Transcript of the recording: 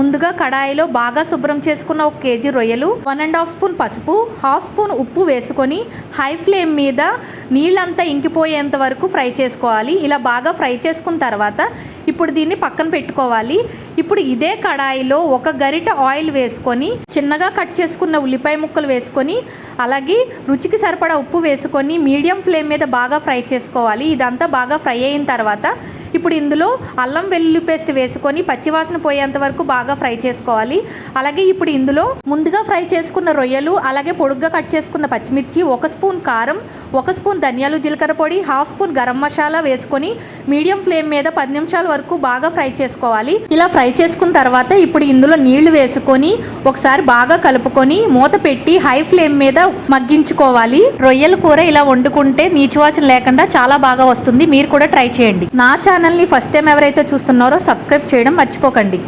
ముందుగా కడాయిలో బాగా శుభ్రం చేసుకున్న 1 కేజీ రొయ్యలు, 1.5 స్పూన్ పసుపు, 1/2 స్పూన్ ఉప్పు వేసుకొని హై ఫ్లేమ్ మీద నీళ్ళంతా ఇంకిపోయేంత వరకు ఫ్రై చేసుకోవాలి. ఇలా బాగా ఫ్రై చేసుకున్న తర్వాత ఇప్పుడు దీన్ని పక్కన పెట్టుకోవాలి. ఇప్పుడు ఇదే కడాయిలో 1 గరిట ఆయిల్ వేసుకొని చిన్నగా కట్ చేసుకున్న ఉల్లిపాయ ముక్కలు వేసుకొని అలాగే రుచికి సరిపడా ఉప్పు వేసుకొని మీడియం ఫ్లేమ్ మీద బాగా ఫ్రై చేసుకోవాలి. ఇదంతా బాగా ఫ్రై అయిన తర్వాత ఇప్పుడు ఇందులో అల్లం వెల్లుల్లి పేస్ట్ వేసుకొని పచ్చివాసన పోయేంత వరకు బాగా ఫ్రై చేసుకోవాలి. అలాగే ఇప్పుడు ఇందులో ముందుగా ఫ్రై చేసుకున్న రొయ్యలు, అలాగే పొడుగ్గా కట్ చేసుకున్న పచ్చిమిర్చి, 1 స్పూన్ కారం, 1 స్పూన్ ధనియాలు జీలకర్ర పొడి, 1/2 స్పూన్ గరం మసాలా వేసుకొని మీడియం ఫ్లేమ్ మీద 10 నిమిషాల వరకు బాగా ఫ్రై చేసుకోవాలి. ఇలా ఫ్రై చేసుకున్న తర్వాత ఇప్పుడు ఇందులో నీళ్లు వేసుకొని ఒకసారి బాగా కలుపుకొని మూత పెట్టి హై ఫ్లేమ్ మీద మగ్గించుకోవాలి. రొయ్యల కూర ఇలా వండుకుంటే నీచువాసన లేకుండా చాలా బాగా వస్తుంది. మీరు కూడా ట్రై చేయండి. నా ఛానల్ని ఫస్ట్ టైం ఎవరైతే చూస్తున్నారో సబ్స్క్రైబ్ చేయడం మర్చిపోకండి.